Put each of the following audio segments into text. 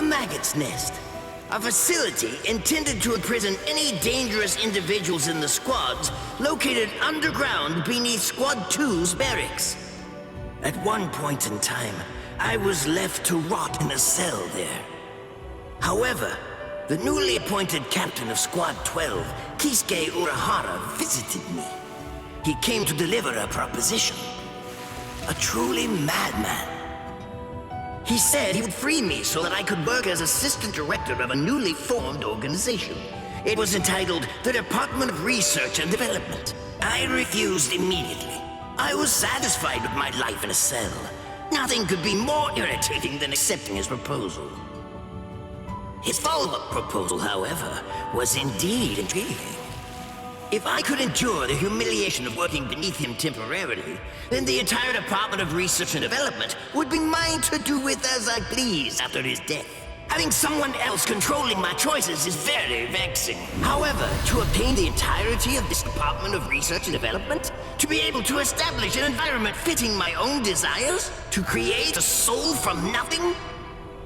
Maggot's Nest, a facility intended to imprison any dangerous individuals in the squads located underground beneath Squad 2's barracks. At one point in time, I was left to rot in a cell there. However, the newly appointed captain of Squad 12, Kisuke Urahara, visited me. He came to deliver a proposition. A truly madman. He said he would free me so that I could work as assistant director of a newly formed organization. It was entitled the Department of Research and Development. I refused immediately. I was satisfied with my life in a cell. Nothing could be more irritating than accepting his proposal. His follow-up proposal, however, was indeed intriguing. If I could endure the humiliation of working beneath him temporarily, then the entire Department of Research and Development would be mine to do with as I please after his death. Having someone else controlling my choices is very vexing. However, to obtain the entirety of this Department of Research and Development, to be able to establish an environment fitting my own desires, to create a soul from nothing?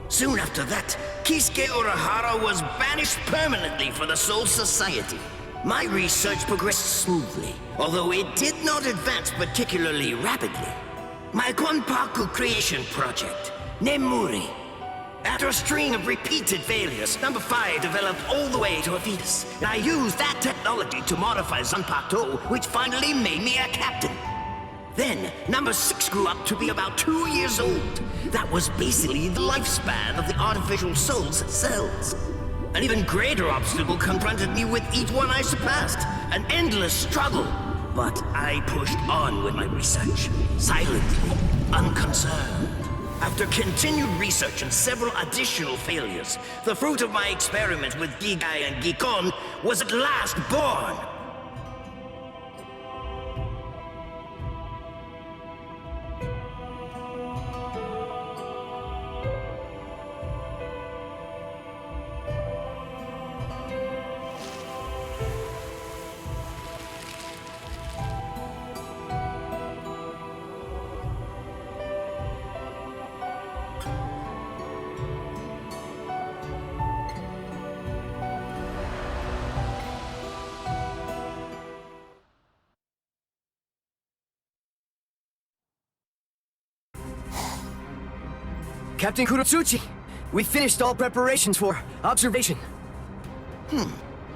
Soon after that, Kisuke Urahara was banished permanently for the Soul Society. My research progressed smoothly, although it did not advance particularly rapidly. My Konpaku creation project, Mayuri. After a string of repeated failures, number 5 developed all the way to a fetus. And I used that technology to modify Zanpakuto, which finally made me a captain. Then, number 6 grew up to be about 2 years old. That was basically the lifespan of the artificial soul's cells. An even greater obstacle confronted me with each one I surpassed. An endless struggle. But I pushed on with my research, silently, unconcerned. After continued research and several additional failures, the fruit of my experiment with Gigai and Gikon was at last born. Captain Kurotsuchi, we finished all preparations for observation.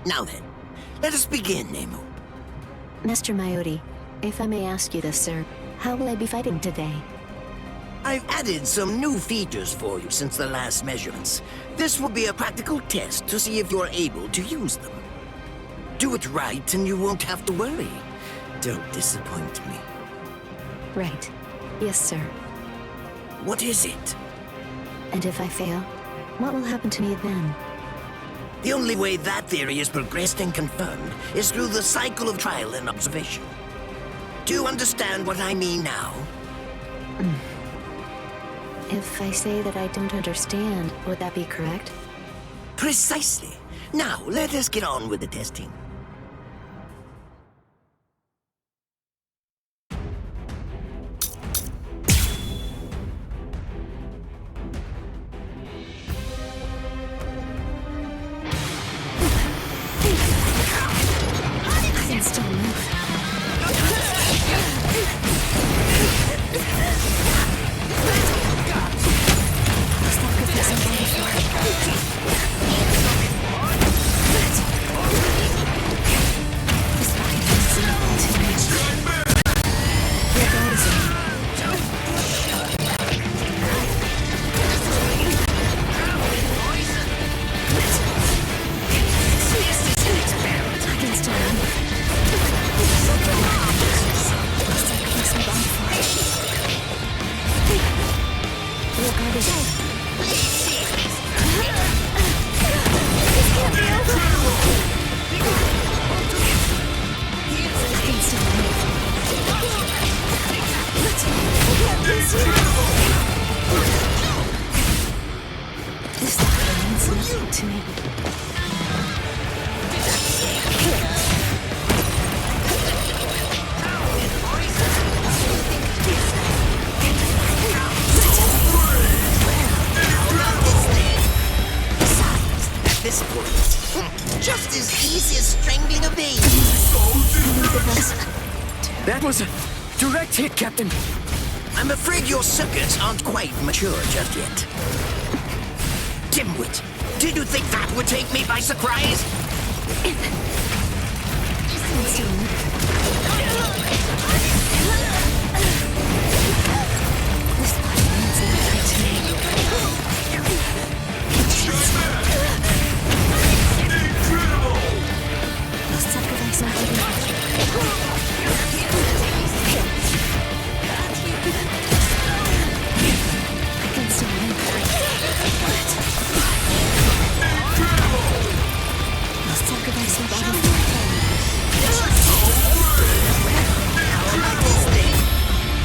Now then, let us begin, Nemo. Master Mayuri, if I may ask you this, sir, how will I be fighting today? I've added some new features for you since the last measurements. This will be a practical test to see if you're able to use them. Do it right and you won't have to worry. Don't disappoint me. Right. Yes, sir. What is it? And if I fail, what will happen to me then? The only way that theory is progressed and confirmed is through the cycle of trial and observation. Do you understand what I mean now? If I say that I don't understand, would that be correct? Precisely. Now, let us get on with the testing. this point, just as easy as strangling a baby. That was a direct hit, Captain. I'm afraid your circuits aren't quite mature just yet. Dimwit, did you think that would take me by surprise?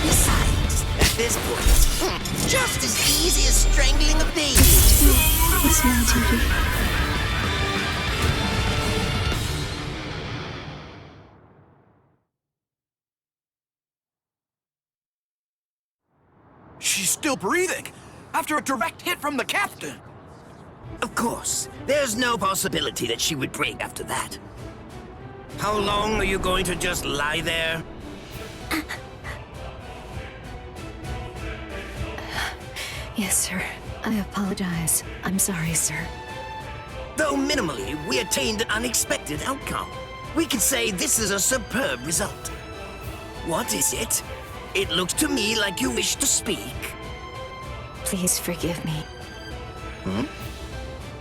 Besides, at this point, just as easy as strangling a baby. It's my duty. She's still breathing after a direct hit from the captain. Of course, there's no possibility that she would break after that. How long are you going to just lie there? Yes, sir. I apologize. I'm sorry, sir. Though minimally, we attained an unexpected outcome. We could say this is a superb result. What is it? It looks to me like you wish to speak. Please forgive me.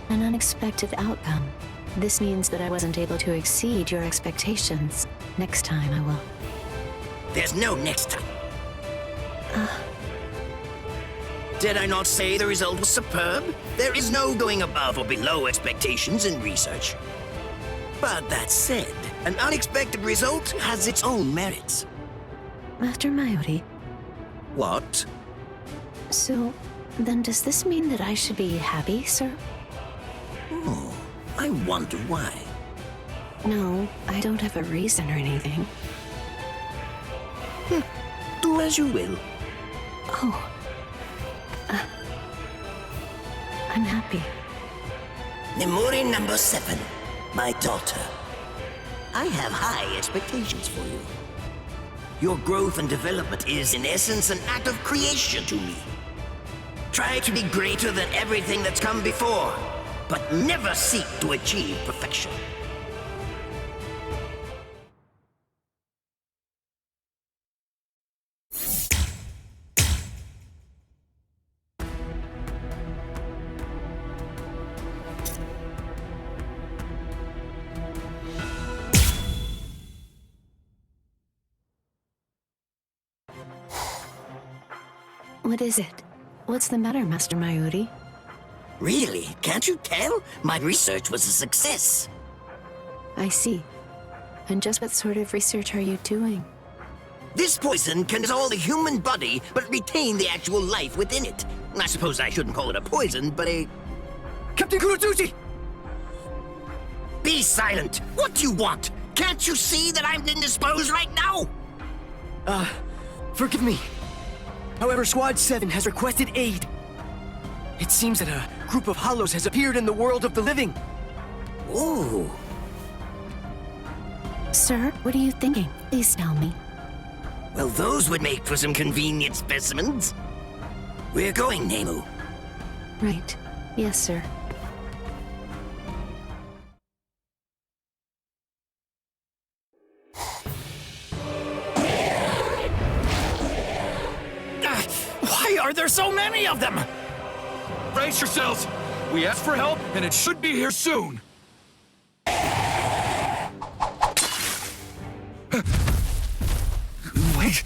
An unexpected outcome. This means that I wasn't able to exceed your expectations. Next time I will. There's no next time. Did I not say the result was superb? There is no going above or below expectations in research. But that said, an unexpected result has its own merits. Master Mayuri, What? so then does this mean that I should be happy, sir? Oh, I wonder why. No, I don't have a reason or anything. Do as you will. Oh. I'm happy. Nemuri number 7, my daughter. I have high expectations for you. Your growth and development is, in essence, an act of creation to me. Try to be greater than everything that's come before, but never seek to achieve perfection. What is it? What's the matter, Master Mayuri? Really? Can't you tell? My research was a success. I see. And just what sort of research are you doing? This poison can dissolve the human body, but retain the actual life within it. I suppose I shouldn't call it a poison, but a... Captain Kurotsuchi! Be silent! What do you want? Can't you see that I'm indisposed right now? Forgive me. However, Squad 7 has requested aid. It seems that a group of hollows has appeared in the world of the living. Ooh. Sir, what are you thinking? Please tell me. Well, those would make for some convenient specimens. We're going, Nemu. Right. Yes, sir. Why are there so many of them? Brace yourselves. We asked for help, and it should be here soon. Wait,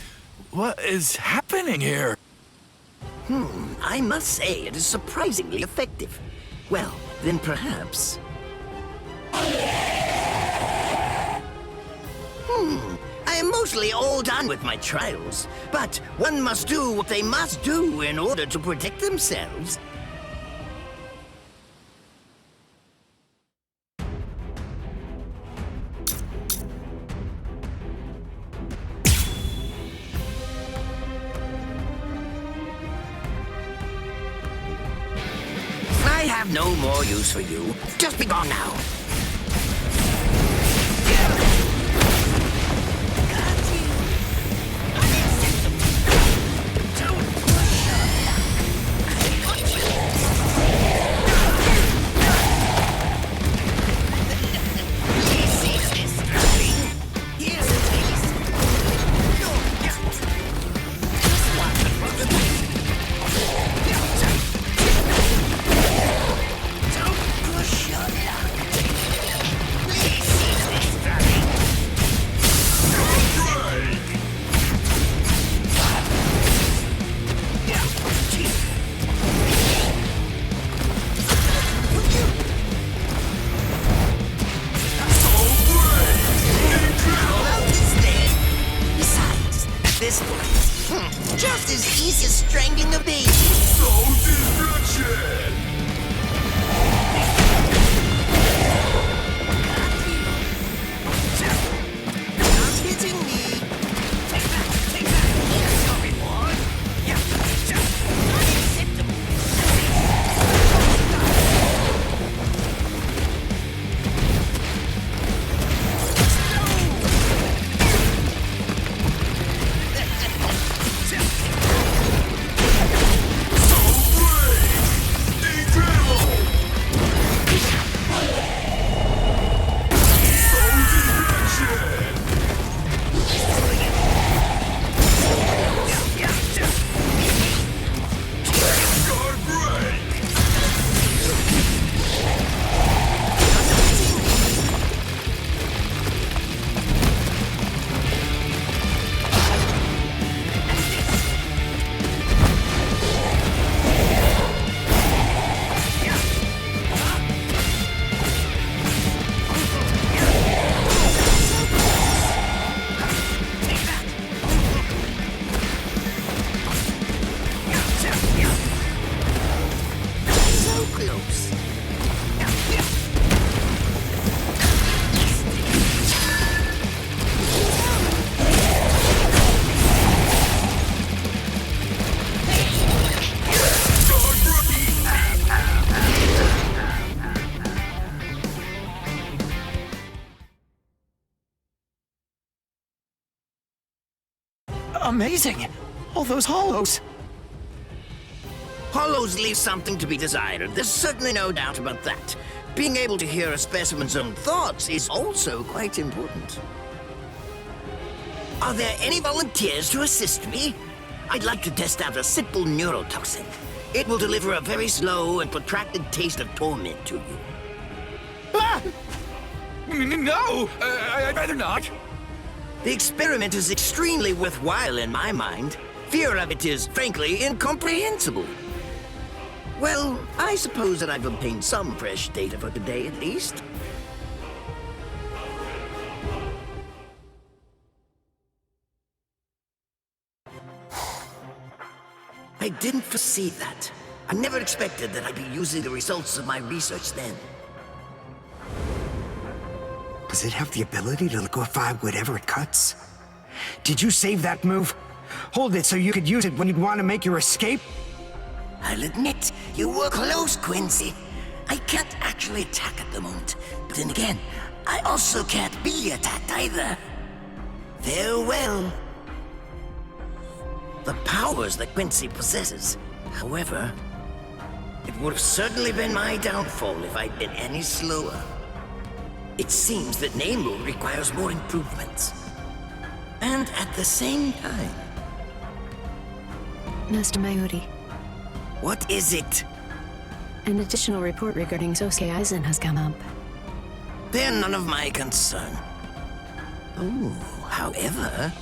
what is happening here? I must say it is surprisingly effective. Well, then perhaps... I am mostly all done with my trials, but one must do what they must do in order to protect themselves. I have no more use for you. Just be gone now. Just as easy as strangling a baby. Soul destruction! Not hitting me. Take that, take that. Here's your reward. Yeah, just unacceptable. Amazing! All those hollows! Hollows leave something to be desired. There's certainly no doubt about that. Being able to hear a specimen's own thoughts is also quite important. Are there any volunteers to assist me? I'd like to test out a simple neurotoxin. It will deliver a very slow and protracted taste of torment to you. Ah! No! I'd rather not. The experiment is extremely worthwhile in my mind. Fear of it is, frankly, incomprehensible. Well, I suppose that I've obtained some fresh data for today, at least. I didn't foresee that. I never expected that I'd be using the results of my research then. Does it have the ability to liquefy whatever it cuts? Did you save that move? Hold it so you could use it when you'd want to make your escape? I'll admit, you were close, Quincy. I can't actually attack at the moment. But then again, I also can't be attacked either. Farewell. The powers that Quincy possesses, however, it would have certainly been my downfall if I'd been any slower. It seems that Nemu requires more improvements. And at the same time... Master Mayuri, What is it? an additional report regarding Sosuke Aizen has come up. They're none of my concern. Oh, however,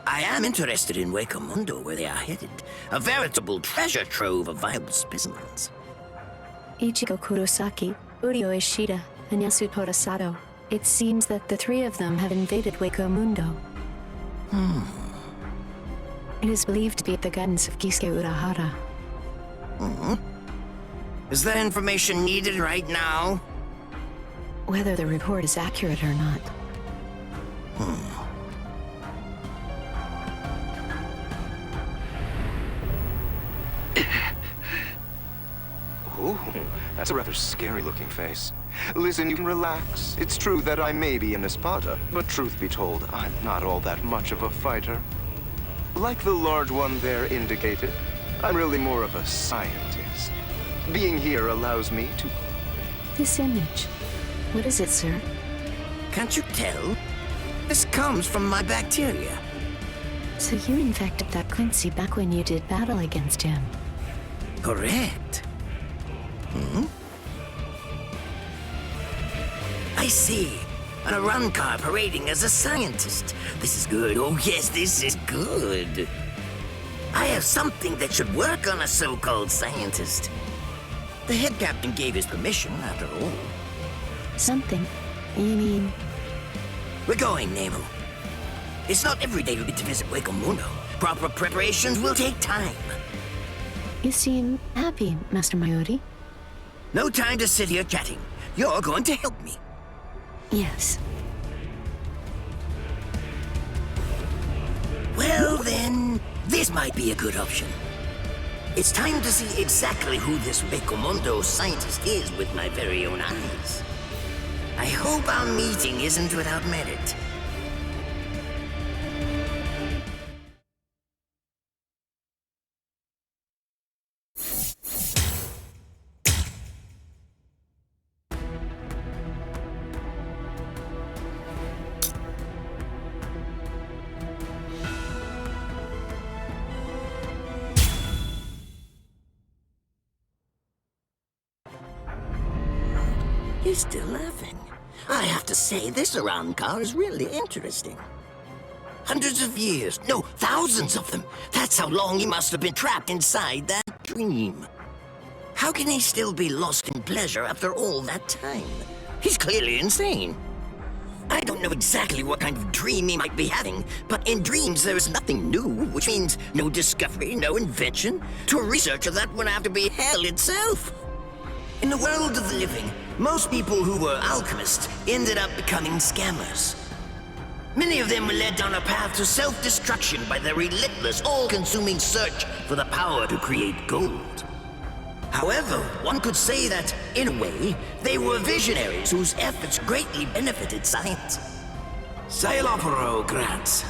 I am interested in Wakamundo, where they are headed. A veritable treasure trove of viable specimens. Ichigo Kurosaki, Urio Ishida, and Yasutora Sato. It seems that the three of them have invaded Wakamundo. It is believed to be at the guidance of Kisuke Urahara. Is that information needed right now? Whether the report is accurate or not. Ooh, that's a rather scary-looking face. Listen, you can relax. It's true that I may be an Espada, but truth be told, I'm not all that much of a fighter. Like the large one there indicated, I'm really more of a scientist. Being here allows me to... This image. What is it, sir? Can't you tell? This comes from my bacteria. So you infected that Quincy back when you did battle against him. Correct. I see. An Arrancar parading as a scientist. This is good. Oh yes, this is good. I have something that should work on a so-called scientist. The head captain gave his permission, after all. Something? You mean... We're going, Nemo. It's not every day you get to visit Hueco Mundo. Proper preparations will take time. You seem happy, Master Mayuri. No time to sit here chatting. You're going to help me. Yes. Well then, this might be a good option. It's time to see exactly who this Hueco Mundo scientist is with my very own eyes. I hope our meeting isn't without merit. You're still laughing. I have to say, this Arrancar is really interesting. Hundreds of years, no, thousands of them. That's how long he must have been trapped inside that dream. How can he still be lost in pleasure after all that time? He's clearly insane. I don't know exactly what kind of dream he might be having, but in dreams there is nothing new, which means no discovery, no invention. To a researcher, that would have to be hell itself. In the world of the living, most people who were alchemists ended up becoming scammers. Many of them were led down a path to self-destruction by their relentless, all-consuming search for the power to create gold. However, one could say that, in a way, they were visionaries whose efforts greatly benefited science. Sail opero, Grants.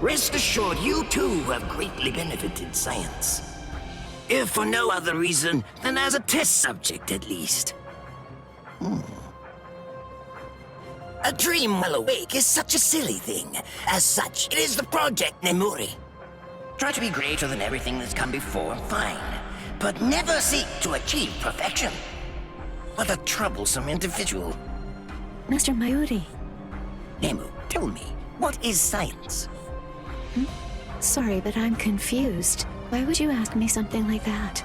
Rest assured, you too have greatly benefited science. If for no other reason than as a test subject, at least. A dream while awake is such a silly thing. As such, it is the Project Mayuri. Try to be greater than everything that's come before, fine. But never seek to achieve perfection. What a troublesome individual. Master Mayuri. Nemo, tell me, what is science? Sorry, but I'm confused. Why would you ask me something like that?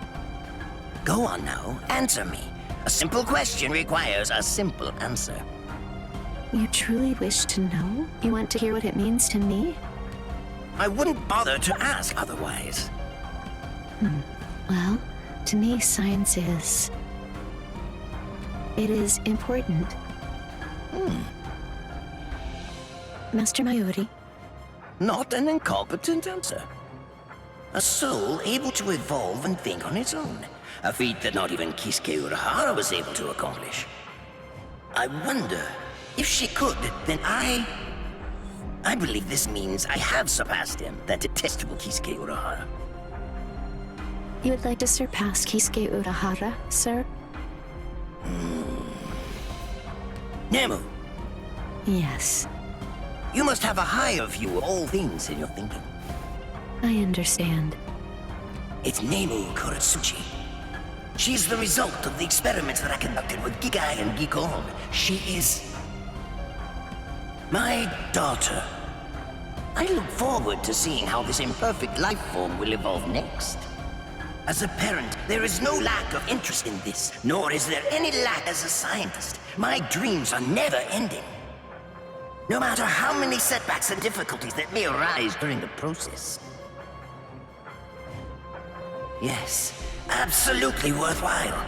Go on now, answer me. A simple question requires a simple answer. You truly wish to know? You want to hear what it means to me? I wouldn't bother to ask otherwise. Well, to me, science is... It is important. Master Mayuri. Not an incompetent answer. A soul able to evolve and think on its own. A feat that not even Kisuke Urahara was able to accomplish. I wonder, if she could, then I believe this means I have surpassed him, that detestable Kisuke Urahara. You would like to surpass Kisuke Urahara, sir? Nemo, Yes, you must have a higher view of all things in your thinking. I understand. It's Nemo Kurotsuchi. She's the result of the experiments that I conducted with Gigai and Gigon. She is... my daughter. I look forward to seeing how this imperfect life form will evolve next. As a parent, there is no lack of interest in this, nor is there any lack as a scientist. My dreams are never ending. No matter how many setbacks and difficulties that may arise during the process. Yes, absolutely worthwhile.